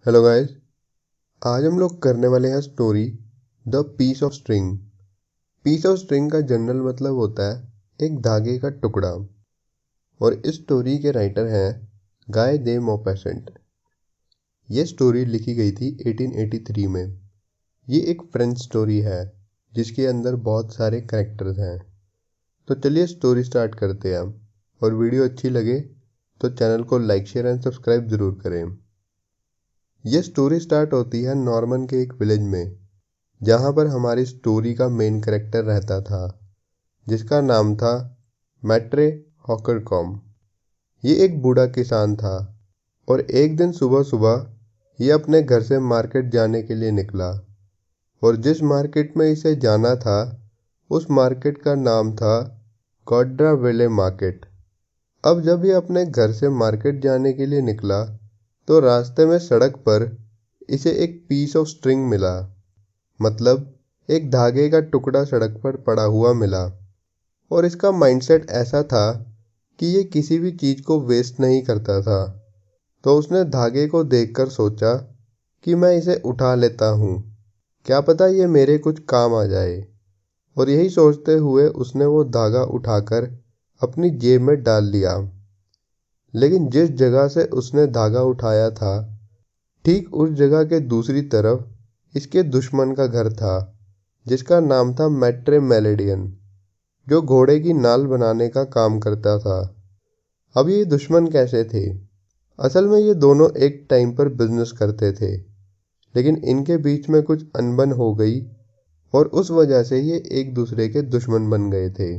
Hello guys. आज हम लोग करने वाले हैं story the piece of string. Piece of string का जनरल मतलब होता है एक धागे का टुकड़ा। और इस स्टोरी के राइटर हैं गाय दे मॉपेसेंट। ये स्टोरी लिखी गई थी 1883 में। ये एक फ्रेंच स्टोरी है जिसके अंदर बहुत सारे कैरेक्टर्स हैं। तो चलिए स्टोरी स्टार्ट करते हैं। और वीडियो अच्छी लगे तो चैनल को लाइक शेयर एंड सब्सक्राइब ज़रूर करें। ये स्टोरी स्टार्ट होती है नॉर्मन के एक विलेज में, जहाँ पर हमारी स्टोरी का मेन कैरेक्टर रहता था, जिसका नाम था मैट्रे हॉकरकॉम। ये एक बूढ़ा किसान था और एक दिन सुबह सुबह ये अपने घर से मार्केट जाने के लिए निकला। और जिस मार्केट में इसे जाना था उस मार्केट का नाम था गॉड्राविले मार्केट। अब जब ये अपने घर से मार्केट जाने के लिए निकला तो रास्ते में सड़क पर इसे एक पीस ऑफ स्ट्रिंग मिला, मतलब एक धागे का टुकड़ा सड़क पर पड़ा हुआ मिला। और इसका माइंडसेट ऐसा था कि ये किसी भी चीज़ को वेस्ट नहीं करता था। तो उसने धागे को देखकर सोचा कि मैं इसे उठा लेता हूँ, क्या पता ये मेरे कुछ काम आ जाए। और यही सोचते हुए उसने वो धागा उठाकर अपनी जेब में डाल लिया। लेकिन जिस जगह से उसने धागा उठाया था ठीक उस जगह के दूसरी तरफ इसके दुश्मन का घर था, जिसका नाम था मैट्रे मेलेडियन, जो घोड़े की नाल बनाने का काम करता था। अब ये दुश्मन कैसे थे? असल में ये दोनों एक टाइम पर बिजनेस करते थे, लेकिन इनके बीच में कुछ अनबन हो गई और उस वजह से ये एक दूसरे के दुश्मन बन गए थे।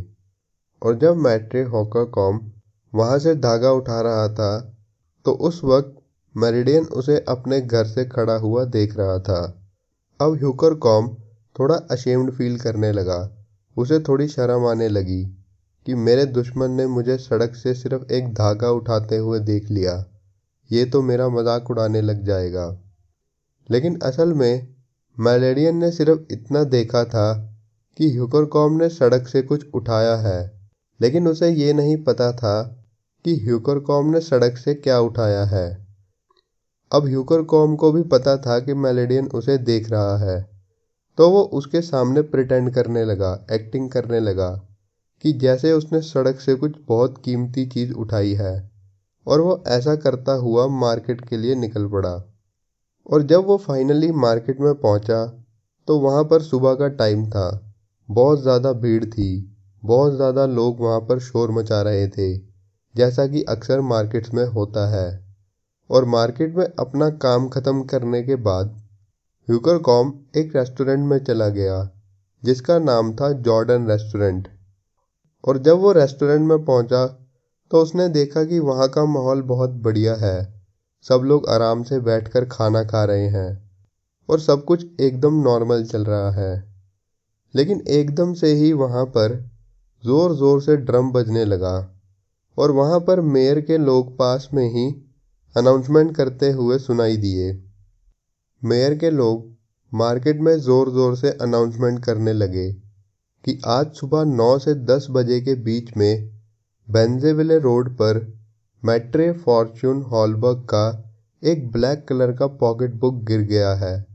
और जब मैट्रे हॉकरकॉम वहाँ से धागा उठा रहा था तो उस वक्त मेरिडियन उसे अपने घर से खड़ा हुआ देख रहा था। अब ह्यूकरकॉम थोड़ा अशेम्ड फील करने लगा। उसे थोड़ी शर्म आने लगी कि मेरे दुश्मन ने मुझे सड़क से सिर्फ एक धागा उठाते हुए देख लिया, ये तो मेरा मजाक उड़ाने लग जाएगा। लेकिन असल में मेलेडियन ने सिर्फ इतना देखा था कि ह्यूकरकॉम ने सड़क से कुछ उठाया है, लेकिन उसे ये नहीं पता था कि ह्यूकरकॉम ने सड़क से क्या उठाया है। अब ह्यूकरकॉम को भी पता था कि मेलेडियन उसे देख रहा है, तो वो उसके सामने प्रिटेंड करने लगा, एक्टिंग करने लगा कि जैसे उसने सड़क से कुछ बहुत कीमती चीज़ उठाई है। और वो ऐसा करता हुआ मार्केट के लिए निकल पड़ा। और जब वो फाइनली मार्केट में पहुंचा तो वहाँ पर सुबह का टाइम था। बहुत ज़्यादा भीड़ थी, बहुत ज़्यादा लोग वहाँ पर शोर मचा रहे थे, जैसा कि अक्सर मार्केट्स में होता है। और मार्केट में अपना काम ख़त्म करने के बाद ह्यूकरकॉम एक रेस्टोरेंट में चला गया, जिसका नाम था जॉर्डन रेस्टोरेंट। और जब वो रेस्टोरेंट में पहुंचा तो उसने देखा कि वहाँ का माहौल बहुत बढ़िया है। सब लोग आराम से बैठकर खाना खा रहे हैं और सब कुछ एकदम नॉर्मल चल रहा है। लेकिन एकदम से ही वहाँ पर ज़ोर ज़ोर से ड्रम बजने लगा और वहाँ पर मेयर के लोग पास में ही अनाउंसमेंट करते हुए सुनाई दिए। मेयर के लोग मार्केट में ज़ोर ज़ोर से अनाउंसमेंट करने लगे कि आज सुबह 9 से 10 बजे के बीच में बेंजेविले रोड पर मैट्रे फॉर्च्यून हॉलबर्ग का एक ब्लैक कलर का पॉकेट बुक गिर गया है,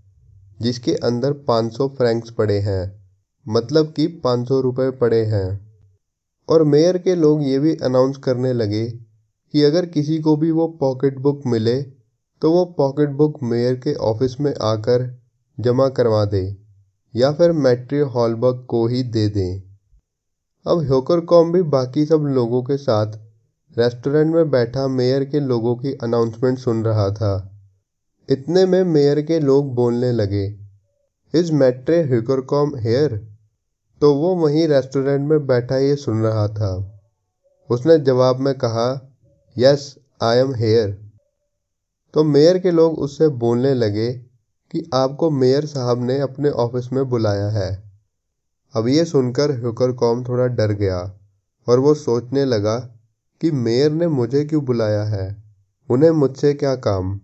जिसके अंदर 500 फ्रैंक्स पड़े हैं, मतलब कि 500 रुपये पड़े हैं। और मेयर के लोग ये भी अनाउंस करने लगे कि अगर किसी को भी वो पॉकेट बुक मिले तो वो पॉकेट बुक मेयर के ऑफिस में आकर जमा करवा दे या फिर मैट्रे हॉलबर्ग को ही दे दें। अब ह्यूकरकॉम भी बाकी सब लोगों के साथ रेस्टोरेंट में बैठा मेयर के लोगों की अनाउंसमेंट सुन रहा था। इतने में मेयर के लोग बोलने लगे, इज मैट्रे ह्यूकरकॉम हेयर? तो वो वहीं रेस्टोरेंट में बैठा ये सुन रहा था। उसने जवाब में कहा, यस आई एम हेयर। तो मेयर के लोग उससे बोलने लगे कि आपको मेयर साहब ने अपने ऑफिस में बुलाया है। अब ये सुनकर ह्यूकरकॉम थोड़ा डर गया और वो सोचने लगा कि मेयर ने मुझे क्यों बुलाया है, उन्हें मुझसे क्या काम।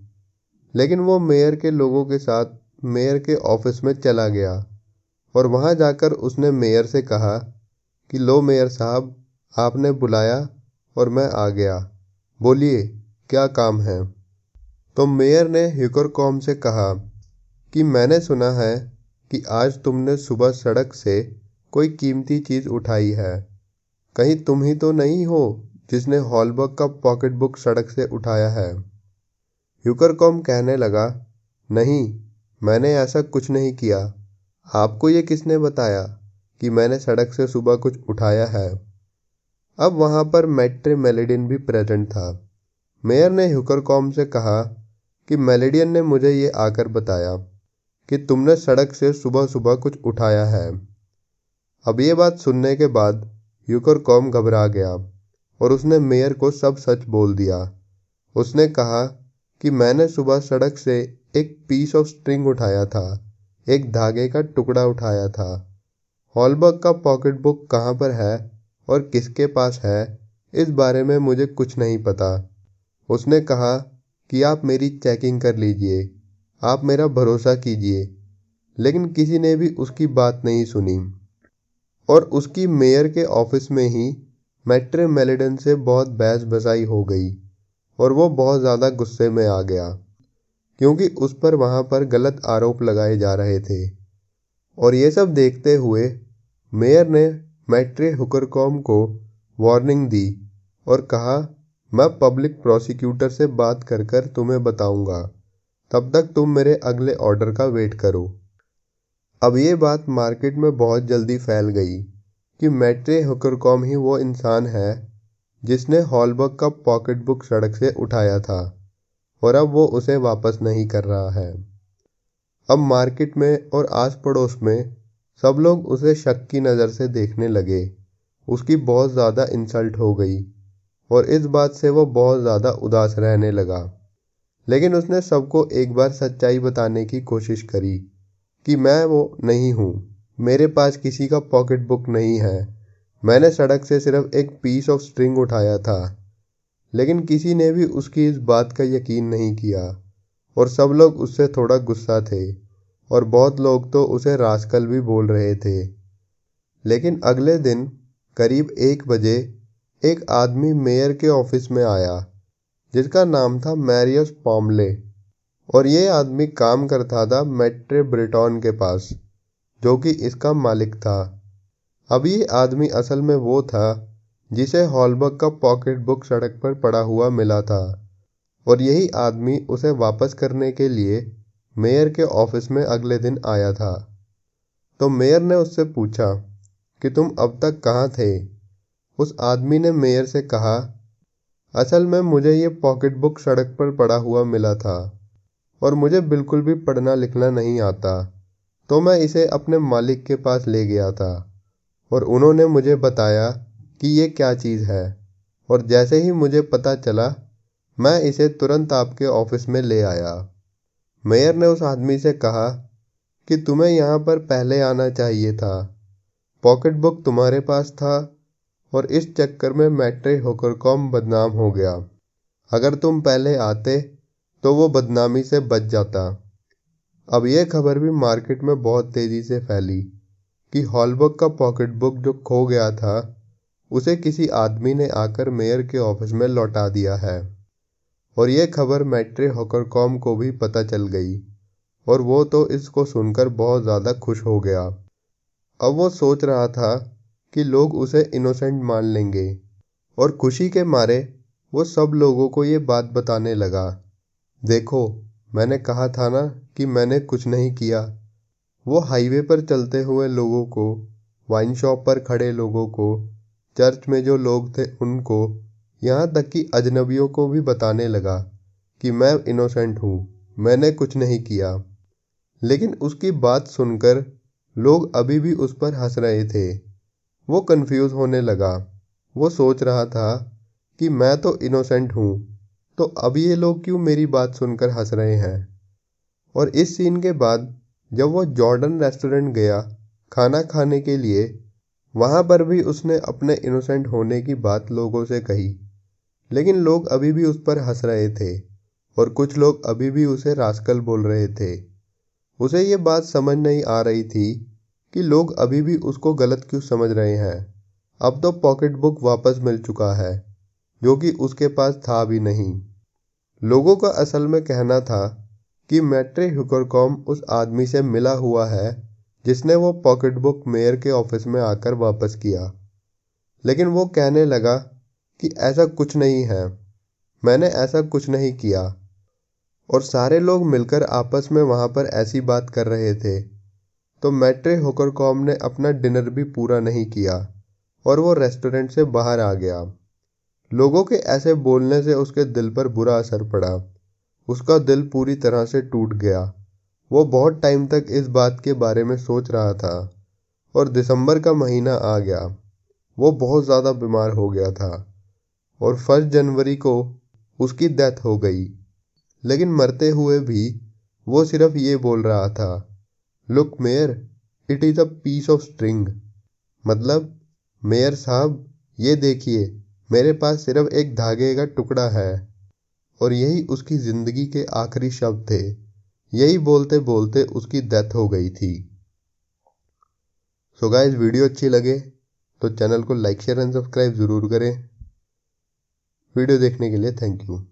लेकिन वो मेयर के लोगों के साथ मेयर के ऑफिस में चला गया और वहाँ जाकर उसने मेयर से कहा कि लो मेयर साहब, आपने बुलाया और मैं आ गया, बोलिए क्या काम है। तो मेयर ने ह्यूकरकॉम से कहा कि मैंने सुना है कि आज तुमने सुबह सड़क से कोई कीमती चीज़ उठाई है। कहीं तुम ही तो नहीं हो जिसने हॉलबर्ग का पॉकेट बुक सड़क से उठाया है? ह्यूकरकॉम कहने लगा, नहीं, मैंने ऐसा कुछ नहीं किया। आपको ये किसने बताया कि मैंने सड़क से सुबह कुछ उठाया है? अब वहाँ पर मैट्रे मेलेडियन भी प्रेजेंट था। मेयर ने ह्यूकरकॉम से कहा कि मेलेडियन ने मुझे ये आकर बताया कि तुमने सड़क से सुबह सुबह कुछ उठाया है। अब ये बात सुनने के बाद ह्यूकरकॉम घबरा गया और उसने मेयर को सब सच बोल दिया। उसने कहा कि मैंने सुबह सड़क से एक पीस ऑफ स्ट्रिंग उठाया था, एक धागे का टुकड़ा उठाया था। हॉलबर्ग का पॉकेट बुक कहाँ पर है और किसके पास है, इस बारे में मुझे कुछ नहीं पता। उसने कहा कि आप मेरी चेकिंग कर लीजिए, आप मेरा भरोसा कीजिए। लेकिन किसी ने भी उसकी बात नहीं सुनी और उसकी मेयर के ऑफिस में ही मैट्रे मेलेडियन से बहुत बहस बसाई हो गई और वो बहुत ज़्यादा गुस्से में आ गया क्योंकि उस पर वहाँ पर गलत आरोप लगाए जा रहे थे। और ये सब देखते हुए मेयर ने मैट्रे ह्यूकरकॉम को वार्निंग दी और कहा, मैं पब्लिक प्रोसिक्यूटर से बात कर कर तुम्हें बताऊंगा, तब तक तुम मेरे अगले ऑर्डर का वेट करो। अब ये बात मार्केट में बहुत जल्दी फैल गई कि मैट्रे ह्यूकरकॉम ही वो इंसान है जिसने हॉलबर्ग का पॉकेट बुक सड़क से उठाया था और अब वो उसे वापस नहीं कर रहा है। अब मार्केट में और आस पड़ोस में सब लोग उसे शक की नज़र से देखने लगे। उसकी बहुत ज़्यादा इंसल्ट हो गई और इस बात से वो बहुत ज़्यादा उदास रहने लगा। लेकिन उसने सबको एक बार सच्चाई बताने की कोशिश करी कि मैं वो नहीं हूँ, मेरे पास किसी का पॉकेट बुक नहीं है, मैंने सड़क से सिर्फ एक पीस ऑफ स्ट्रिंग उठाया था। लेकिन किसी ने भी उसकी इस बात का यकीन नहीं किया और सब लोग उससे थोड़ा गुस्सा थे और बहुत लोग तो उसे रास्कल भी बोल रहे थे। लेकिन अगले दिन करीब 1 बजे एक आदमी मेयर के ऑफिस में आया जिसका नाम था मैरियस पॉमले और ये आदमी काम करता था मैट्रे ब्रिटॉन के पास, जो कि इसका मालिक था। अब ये आदमी असल में वो था जिसे हॉलबर्ग का पॉकेट बुक सड़क पर पड़ा हुआ मिला था और यही आदमी उसे वापस करने के लिए मेयर के ऑफिस में अगले दिन आया था। तो मेयर ने उससे पूछा कि तुम अब तक कहाँ थे? उस आदमी ने मेयर से कहा, असल में मुझे ये पॉकेट बुक सड़क पर पड़ा हुआ मिला था और मुझे बिल्कुल भी पढ़ना लिखना नहीं आता, तो मैं इसे अपने मालिक के पास ले गया था और उन्होंने मुझे बताया कि ये क्या चीज़ है और जैसे ही मुझे पता चला मैं इसे तुरंत आपके ऑफिस में ले आया। मेयर ने उस आदमी से कहा कि तुम्हें यहाँ पर पहले आना चाहिए था, पॉकेट बुक तुम्हारे पास था और इस चक्कर में मैट्रे ह्यूकरकॉम बदनाम हो गया। अगर तुम पहले आते तो वो बदनामी से बच जाता। अब यह खबर भी मार्केट में बहुत तेज़ी से फैली कि हॉलबर्ग का पॉकेट बुक जो खो गया था उसे किसी आदमी ने आकर मेयर के ऑफिस में लौटा दिया है। और यह खबर मैट्रे ह्यूकरकॉम को भी पता चल गई और वो तो इसको सुनकर बहुत ज़्यादा खुश हो गया। अब वो सोच रहा था कि लोग उसे इनोसेंट मान लेंगे और खुशी के मारे वो सब लोगों को ये बात बताने लगा, देखो मैंने कहा था ना कि मैंने कुछ नहीं किया। वो हाईवे पर चलते हुए लोगों को, वाइन शॉप पर खड़े लोगों को, चर्च में जो लोग थे उनको, यहाँ तक कि अजनबियों को भी बताने लगा कि मैं इनोसेंट हूँ, मैंने कुछ नहीं किया। लेकिन उसकी बात सुनकर लोग अभी भी उस पर हंस रहे थे। वो कंफ्यूज होने लगा। वो सोच रहा था कि मैं तो इनोसेंट हूँ, तो अब ये लोग क्यों मेरी बात सुनकर हंस रहे हैं। और इस सीन के बाद जब वो जॉर्डन रेस्टोरेंट गया खाना खाने के लिए, वहाँ पर भी उसने अपने इनोसेंट होने की बात लोगों से कही। लेकिन लोग अभी भी उस पर हंस रहे थे और कुछ लोग अभी भी उसे रास्कल बोल रहे थे। उसे ये बात समझ नहीं आ रही थी कि लोग अभी भी उसको गलत क्यों समझ रहे हैं। अब तो पॉकेट बुक वापस मिल चुका है, जो कि उसके पास था भी नहीं। लोगों का असल में कहना था कि मैट्रे हुकरकॉम उस आदमी से मिला हुआ है जिसने वो पॉकेटबुक मेयर के ऑफिस में आकर वापस किया, लेकिन वो कहने लगा कि ऐसा कुछ नहीं है, मैंने ऐसा कुछ नहीं किया। और सारे लोग मिलकर आपस में वहाँ पर ऐसी बात कर रहे थे। तो मैट्रे हुकरकॉम ने अपना डिनर भी पूरा नहीं किया और वो रेस्टोरेंट से बाहर आ गया। लोगों के ऐसे बोलने से उसके दिल पर बुरा असर पड़ा। उसका दिल पूरी तरह से टूट गया। वो बहुत टाइम तक इस बात के बारे में सोच रहा था और दिसंबर का महीना आ गया। वो बहुत ज़्यादा बीमार हो गया था और 1 जनवरी को उसकी डेथ हो गई। लेकिन मरते हुए भी वो सिर्फ ये बोल रहा था, look mayor, it is a piece of string. मतलब, मेयर साहब, ये देखिए, मेरे पास सिर्फ एक धागे का टुकड़ा है। और यही उसकी ज़िंदगी के आखिरी शब्द थे। यही बोलते बोलते उसकी डेथ हो गई थी। सो गाइस, वीडियो अच्छी लगे तो चैनल को लाइक शेयर एंड सब्सक्राइब ज़रूर करें। वीडियो देखने के लिए थैंक यू।